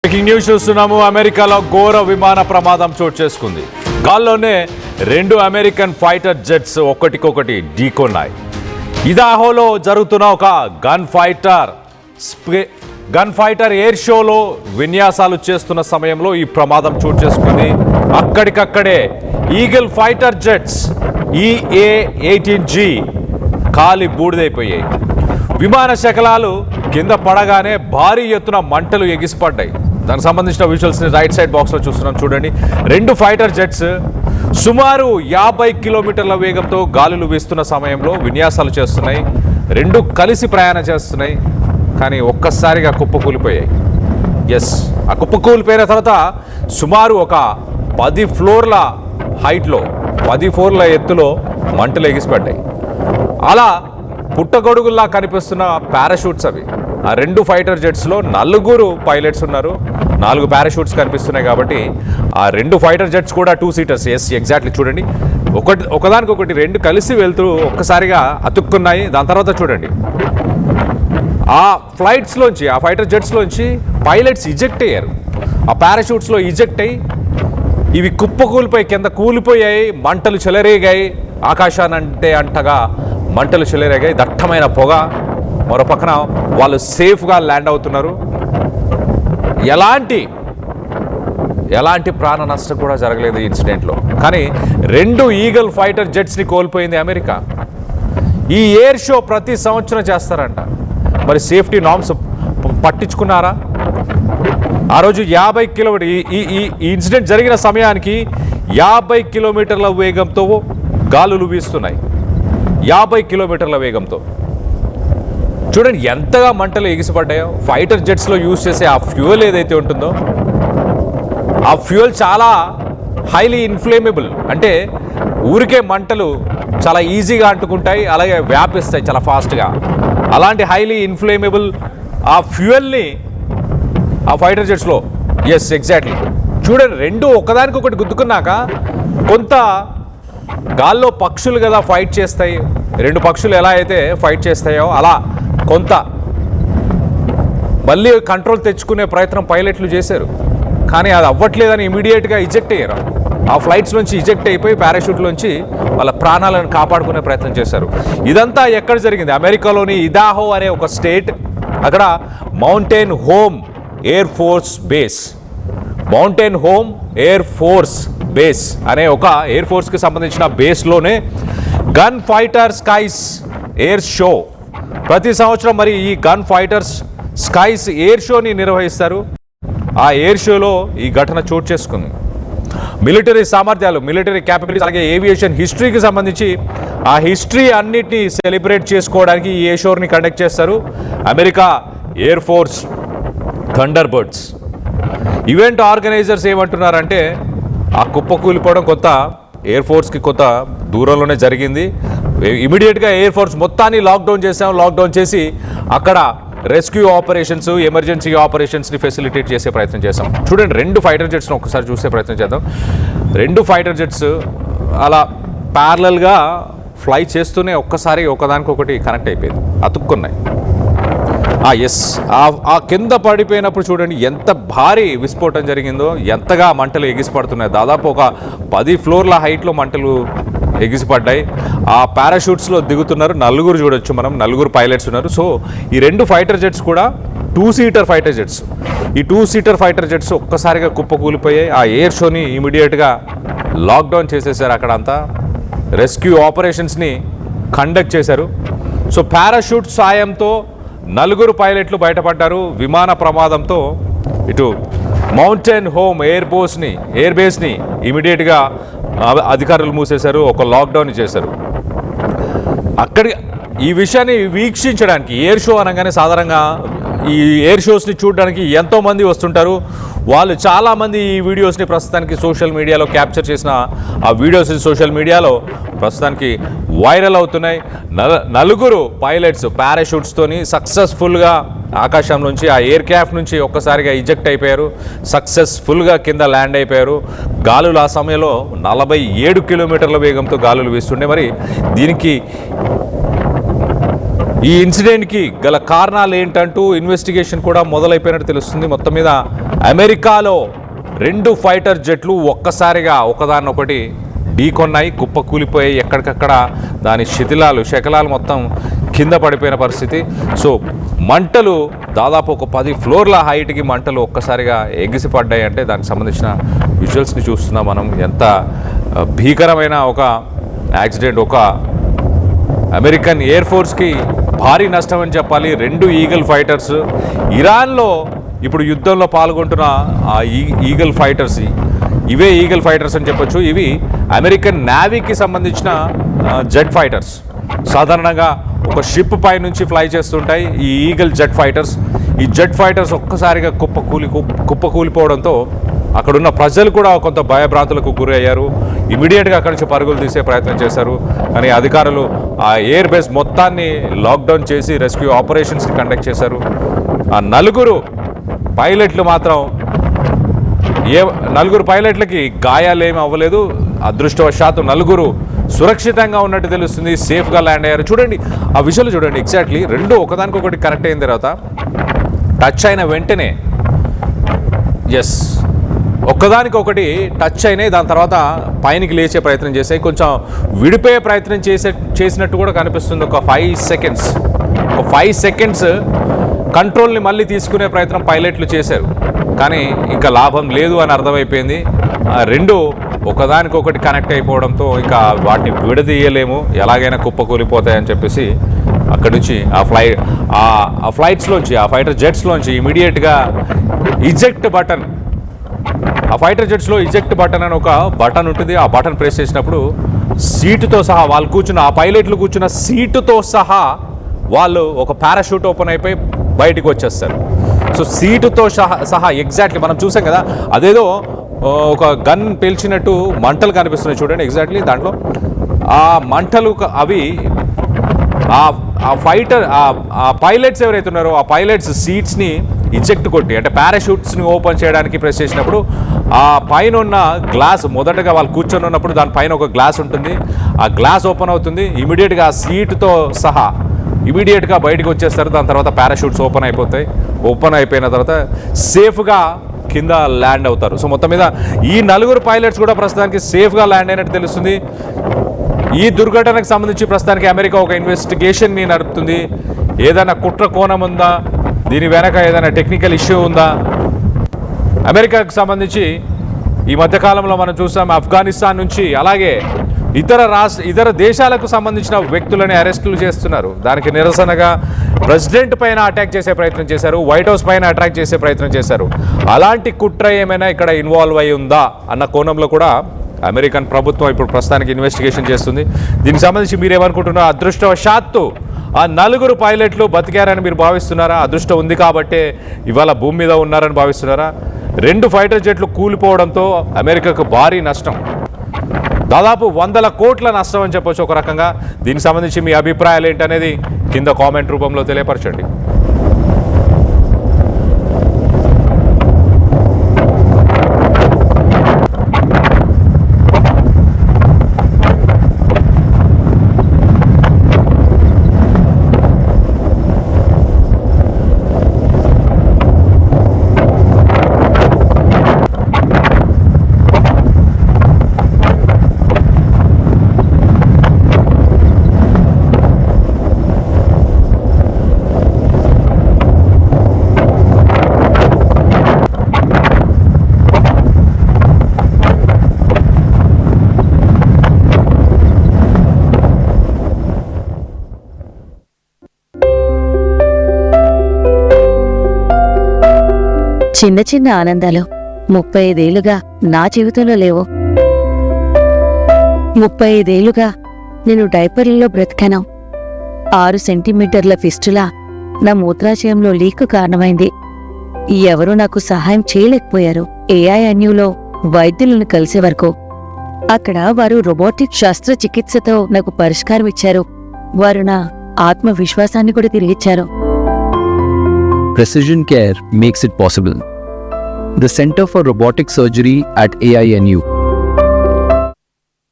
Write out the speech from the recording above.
Breaking news చూస్తున్నాము. అమెరికాలో ఘోర విమాన ప్రమాదం చోటు చేసుకుంది. గాల్లోనే 2 అమెరికన్ ఫైటర్ జెట్స్ ఒకటికొకటి ఢీకొన్నాయి. ఇదాహోలో జరుగుతున్న ఒక గన్ ఫైటర్ ఎయిర్ షోలో విన్యాసాలు చేస్తున్న సమయంలో ఈ ప్రమాదం చోటు చేసుకుంది. అక్కడికక్కడే ఈగిల్ ఫైటర్ జెట్స్ EA-18G కాలి బూడిదైపోయాయి. విమాన శకలాలు కింద పడగానే భారీ ఎత్తున మంటలు ఎగిసిపడ్డాయి. దానికి సంబంధించిన విజువల్స్ని రైట్ సైడ్ బాక్స్లో చూస్తున్నాం, చూడండి. 2 ఫైటర్ జెట్స్ సుమారు 50 కిలోమీటర్ల వేగంతో గాలులు వీస్తున్న సమయంలో విన్యాసాలు చేస్తున్నాయి. 2 కలిసి ప్రయాణం చేస్తున్నాయి, కానీ ఒక్కసారిగా కుప్పకూలిపోయాయి. ఆ కుప్పకూలిపోయిన తర్వాత సుమారు ఒక 10 ఫ్లోర్ల హైట్లో 10 ఫ్లోర్ల ఎత్తులో మంటలు ఎగిసిపడ్డాయి. అలా పుట్టగొడుగుల్లా కనిపిస్తున్న పారాషూట్స్ అవి. ఆ 2 ఫైటర్ జెట్స్లో 4 పైలట్స్ ఉన్నారు, 4 పారాషూట్స్ కనిపిస్తున్నాయి. కాబట్టి ఆ 2 ఫైటర్ జెట్స్ కూడా 2 సీటర్స్. ఎగ్జాక్ట్లీ చూడండి, ఒకదానికొకటి 2 కలిసి వెళ్తూ ఒక్కసారిగా అతుక్కున్నాయి. దాని తర్వాత చూడండి, ఆ ఫ్లైట్స్లోంచి, ఆ ఫైటర్ జెట్స్లోంచి పైలట్స్ ఇజెక్ట్ అయ్యారు. ఆ పారాషూట్స్లో ఇజెక్ట్ అయ్యి ఇవి కుప్పకూలిపోయి కింద కూలిపోయాయి. మంటలు చెలరేగాయి. ఆకాశానంటే అంటగా మంటలు చెలరేగాయి. దట్టమైన పొగ. మరో పక్కన వాళ్ళు సేఫ్గా ల్యాండ్ అవుతున్నారు. ఎలాంటి ప్రాణ నష్టం కూడా జరగలేదు ఈ ఇన్సిడెంట్లో. కానీ 2 ఈగల్ ఫైటర్ జెట్స్ని కోల్పోయింది అమెరికా. ఈ ఎయిర్ షో ప్రతి సంవత్సరం చేస్తారంట. మరి సేఫ్టీ నార్మ్స్ పట్టించుకున్నారా? ఆ రోజు 50 కిలోమీటర్ ఈ ఇన్సిడెంట్ జరిగిన సమయానికి 50 కిలోమీటర్ల వేగంతో గాలులు వీస్తున్నాయి. 50 కిలోమీటర్ల వేగంతో చూడండి ఎంతగా మంటలు ఎగిసిపడ్డాయో. ఫైటర్ జెట్స్లో యూజ్ చేసే ఆ ఫ్యూయల్ ఏదైతే ఉంటుందో, ఆ ఫ్యూయల్ చాలా హైలీ ఇన్ఫ్లేమబుల్. అంటే ఊరికే మంటలు చాలా ఈజీగా అంటుకుంటాయి, అలాగే వ్యాపిస్తాయి చాలా ఫాస్ట్గా. అలాంటి హైలీ ఇన్ఫ్లేమబుల్ ఆ ఫ్యూయల్ని ఆ ఫైటర్ జెట్స్లో ఎగ్జాక్ట్లీ చూడండి. 2 ఒకదానికొకటి గుద్దుకున్నాక కొంత గాల్లో పక్షులు కదా ఫైట్ చేస్తాయి. 2 పక్షులు ఎలా అయితే ఫైట్ చేస్తాయో అలా కొంత మళ్ళీ కంట్రోల్ తెచ్చుకునే ప్రయత్నం పైలట్లు చేశారు. కానీ అది అవ్వట్లేదని ఇమీడియట్గా ఇజెక్ట్ అయ్యారు. ఆ ఫ్లైట్స్ నుంచి ఇజెక్ట్ అయిపోయి పారాషూట్లోంచి వాళ్ళ ప్రాణాలను కాపాడుకునే ప్రయత్నం చేశారు. ఇదంతా ఎక్కడ జరిగింది? అమెరికాలోని ఇదాహో అనే ఒక స్టేట్. అక్కడ Mountain Home Air Force Base, Mountain Home Air Force Base అనే ఒక ఎయిర్ ఫోర్స్కి సంబంధించిన బేస్లోనే Gunfighter Skies air show ప్రతి సంవత్సరం మరి ఈ గన్ ఫైటర్స్ స్కైస్ ఎయిర్ షోని నిర్వహిస్తారు. ఆ ఎయిర్ షోలో ఈ ఘటన చోటు చేసుకుంది. మిలిటరీ సామర్థ్యాలు, మిలిటరీ క్యాపబిలిటీస్, అలాగే ఏవియేషన్ హిస్టరీకి సంబంధించి ఆ హిస్టరీ అన్నిటినీ సెలబ్రేట్ చేసుకోవడానికి ఈ ఎయిర్ షోని కండక్ట్ చేస్తారు America air force thunder birds. Event organisers ఏమంటున్నారంటే ఆ కుప్పకూలిపోవడం కొంత ఎయిర్ ఫోర్స్కి కొంత దూరంలోనే జరిగింది. ఇమీడియట్గా ఎయిర్ ఫోర్స్ మొత్తాన్ని లాక్డౌన్ చేసి అక్కడ రెస్క్యూ ఆపరేషన్స్, ఎమర్జెన్సీ ఆపరేషన్స్ని ఫెసిలిటేట్ చేసే ప్రయత్నం చేశాం. చూడండి 2 ఫైటర్ జెట్స్ని ఒకసారి చూసే ప్రయత్నం చేద్దాం. 2 ఫైటర్ జెట్స్ అలా ప్యారలల్గా ఫ్లై చేస్తూనే ఒక్కసారి ఒకదానికొకటి కనెక్ట్ అయిపోయింది, అతుక్కున్నాయి. ఆ కింద పడిపోయినప్పుడు చూడండి ఎంత భారీ విస్ఫోటం జరిగిందో, ఎంతగా మంటలు ఎగిసిపడుతున్నాయి. దాదాపు ఒక 10 ఫ్లోర్ల హైట్లో మంటలు ఎగిసిపడ్డాయి. ఆ పారాషూట్స్లో దిగుతున్నారు 4 చూడొచ్చు మనం, 4 పైలట్స్ ఉన్నారు. సో ఈ 2 ఫైటర్ జెట్స్ కూడా 2 సీటర్ ఫైటర్ జెట్స్. ఈ 2 సీటర్ ఫైటర్ జెట్స్ ఒక్కసారిగా కుప్పకూలిపోయాయి. ఆ ఎయిర్ షోని ఇమీడియట్గా లాక్డౌన్ చేసేసారు. అక్కడ అంతా రెస్క్యూ ఆపరేషన్స్ని కండక్ట్ చేశారు. సో పారాషూట్ సాయంతో 4 పైలట్లు బయటపడ్డారు. విమాన ప్రమాదంతో ఇటు మౌంటైన్ హోమ్ ఎయిర్ బేస్ని ఇమీడియట్గా అధికారులు మూసేశారు, ఒక లాక్డౌన్ చేశారు. ఈ విషయాన్ని వీక్షించడానికి, ఎయిర్ షో అనగానే సాధారణంగా ఈ ఎయిర్ షోస్ని చూడడానికి ఎంతోమంది వస్తుంటారు. వాళ్ళు చాలామంది ఈ వీడియోస్ని ప్రస్తుతానికి సోషల్ మీడియాలో క్యాప్చర్ చేసిన ఆ వీడియోస్ సోషల్ మీడియాలో ప్రస్తుతానికి వైరల్ అవుతున్నాయి. 4 పైలట్స్ పారాషూట్స్తోని సక్సెస్ఫుల్గా ఆకాశం నుంచి, ఆ ఎయిర్ క్రాఫ్ట్ నుంచి ఒక్కసారిగా ఇజెక్ట్ అయిపోయారు. సక్సెస్ఫుల్గా కింద ల్యాండ్ అయిపోయారు. గాలులు ఆ సమయంలో 47 కిలోమీటర్ల వేగంతో గాలులు వీస్తుండే. మరి దీనికి ఈ ఇన్సిడెంట్కి గల కారణాలు ఏంటంటూ ఇన్వెస్టిగేషన్ కూడా మొదలైపోయినట్టు తెలుస్తుంది. మొత్తం మీద అమెరికాలో 2 ఫైటర్ జెట్లు ఒక్కసారిగా ఒకదాన్నొకటి ఢీకొన్నాయి, కుప్పకూలిపోయాయి. ఎక్కడికక్కడ దాని శకలాలు మొత్తం కింద పడిపోయిన పరిస్థితి. సో మంటలు దాదాపు ఒక 10 ఫ్లోర్ల హైట్కి మంటలు ఒక్కసారిగా ఎగిసిపడ్డాయి. అంటే దానికి సంబంధించిన విజువల్స్ని చూస్తున్నాం మనం. ఎంత భీకరమైన ఒక యాక్సిడెంట్, ఒక అమెరికన్ ఎయిర్ ఫోర్స్కి భారీ నష్టం అని చెప్పాలి. 2 ఈగల్ ఫైటర్స్ ఇరాన్లో ఇప్పుడు యుద్ధంలో పాల్గొంటున్న ఆ ఈగల్ ఫైటర్స్, ఇవే ఈగల్ ఫైటర్స్ అని చెప్పొచ్చు. ఇవి అమెరికన్ నేవీకి సంబంధించిన జెట్ ఫైటర్స్. సాధారణంగా ఒక షిప్ పై నుంచి ఫ్లై చేస్తుంటాయి ఈ ఈగల్ జెట్ ఫైటర్స్. ఈ జెట్ ఫైటర్స్ ఒక్కసారిగా కుప్పకూలిపోవడంతో అక్కడున్న ప్రజలు కూడా కొంత భయభ్రాంతులకు గురి అయ్యారు. ఇమీడియట్గా అక్కడి నుంచి పరుగులు తీసే ప్రయత్నం చేశారు. కానీ అధికారులు ఆ ఎయిర్ బేస్ మొత్తాన్ని లాక్డౌన్ చేసి రెస్క్యూ ఆపరేషన్స్ని కండక్ట్ చేశారు. ఆ 4 పైలట్లు మాత్రం నలుగురు పైలట్లకి గాయాలేమీ అవ్వలేదు. అదృష్టవశాత్తు 4 సురక్షితంగా ఉన్నట్టు తెలుస్తుంది, సేఫ్గా ల్యాండ్ అయ్యారు. చూడండి ఆ విషయాలు చూడండి. ఎగ్జాక్ట్లీ 2 ఒకదానికొకటి కనెక్ట్ అయిన తర్వాత టచ్ అయిన వెంటనే ఒక్కదానికొకటి టచ్ అయినాయి. దాని తర్వాత పైనకి లేచే ప్రయత్నం చేసాయి, కొంచెం విడిపోయే ప్రయత్నం చేసినట్టు కూడా కనిపిస్తుంది. ఒక 5 సెకండ్స్ కంట్రోల్ని మళ్ళీ తీసుకునే ప్రయత్నం పైలట్లు చేశారు. కానీ ఇంకా లాభం లేదు అని అర్థమైపోయింది. 2 ఒకదానికొకటి కనెక్ట్ అయిపోవడంతో ఇంకా వాటిని విడదీయలేము, ఎలాగైనా కుప్పకూలిపోతాయని చెప్పేసి అక్కడి నుంచి ఆ ఫ్లైట్స్లోంచి, ఆ ఫైటర్ జెట్స్లోంచి ఇమీడియట్గా ఇజెక్ట్ బటన్, ఆ ఫైటర్ జెట్స్లో ఇజెక్ట్ బటన్ అని ఒక బటన్ ఉంటుంది. ఆ బటన్ ప్రెస్ చేసినప్పుడు సీటుతో సహా వాళ్ళు కూర్చున్న, ఆ పైలట్లు కూర్చున్న సీటుతో సహా వాళ్ళు ఒక పారాషూట్ ఓపెన్ అయిపోయి బయటికి వచ్చేస్తారు. సో సీటుతో సహా ఎగ్జాక్ట్లీ మనం చూసాం కదా, అదేదో ఒక గన్ పేల్చినట్టు మంటలు కనిపిస్తున్నాయి చూడండి. ఎగ్జాక్ట్లీ దాంట్లో ఆ మంటలు అవి ఆ ఫైటర్ ఆ పైలట్స్ ఎవరైతే ఉన్నారో ఆ పైలట్స్ సీట్స్ని ఇజెక్ట్ కొట్టి, అంటే పారాషూట్స్ని ఓపెన్ చేయడానికి ప్రెస్ చేసినప్పుడు ఆ పైన ఉన్న గ్లాస్, మొదటగా వాళ్ళు కూర్చొని ఉన్నప్పుడు దానిపైన ఒక గ్లాస్ ఉంటుంది, ఆ గ్లాస్ ఓపెన్ అవుతుంది. ఇమీడియట్గా ఆ సీటుతో సహా ఇమీడియట్గా బయటకు వచ్చేస్తారు. దాని తర్వాత పారాషూట్స్ ఓపెన్ అయిపోతాయి. ఓపెన్ అయిపోయిన తర్వాత సేఫ్గా కింద ల్యాండ్ అవుతారు. సో మొత్తం మీద ఈ 4 పైలట్స్ కూడా ప్రస్తుతానికి సేఫ్గా ల్యాండ్ అయినట్టు తెలుస్తుంది. ఈ దుర్ఘటనకు సంబంధించి ప్రస్తుతానికి అమెరికా ఒక ఇన్వెస్టిగేషన్ని నడుపుతుంది. ఏదైనా కుట్ర కోణం ఉందా, దీని వెనక ఏదైనా టెక్నికల్ ఇష్యూ ఉందా? అమెరికాకు సంబంధించి ఈ మధ్యకాలంలో మనం చూసాం ఆఫ్ఘనిస్తాన్ నుంచి, అలాగే ఇతర దేశాలకు సంబంధించిన వ్యక్తులని అరెస్టులు చేస్తున్నారు. దానికి నిరసనగా ప్రెసిడెంట్ పైన అటాక్ చేసే ప్రయత్నం చేశారు, వైట్ హౌస్ పైన అటాక్ చేసే ప్రయత్నం చేశారు. అలాంటి కుట్ర ఏమైనా ఇక్కడ ఇన్వాల్వ్ అయి ఉందా అన్న కోణంలో కూడా అమెరికన్ ప్రభుత్వం ఇప్పుడు ప్రస్తుతానికి ఇన్వెస్టిగేషన్ చేస్తుంది. దీనికి సంబంధించి మీరేమనుకుంటున్నారో? అదృష్టవశాత్తు ఆ 4 పైలట్లు బతికారని మీరు భావిస్తున్నారా? అదృష్టం ఉంది కాబట్టే ఇవాళ భూమి మీద ఉన్నారని భావిస్తున్నారా? 2 ఫైటర్ జెట్లు కూలిపోవడంతో అమెరికాకు భారీ నష్టం, దాదాపు 100 కోట్ల నష్టం అని చెప్పొచ్చు ఒక రకంగా. దీనికి సంబంధించి మీ అభిప్రాయాలు ఏంటనేది కింద కామెంట్ రూపంలో తెలియపరచండి. చిన్న చిన్న ఆనందాలు 35 ఏళ్లుగా నా జీవితంలో లేవు. 35 ఏళ్లుగా నేను డైపర్లలో బ్రతికాను. 6 సెంటీమీటర్ల ఫిస్టులా నా మూత్రాశయంలో లీక్ కారణమైంది. ఎవరూ నాకు సహాయం చేయలేకపోయారు. AINUలో వైద్యులను కలిసే వరకు. అక్కడ వారు రోబోటిక్ శస్త్రచికిత్సతో నాకు పరిష్కారం ఇచ్చారు. వారు నా ఆత్మవిశ్వాసాన్ని కూడా తిరిగిచ్చారు. Precision care makes it possible. The Center for Robotic Surgery at AINU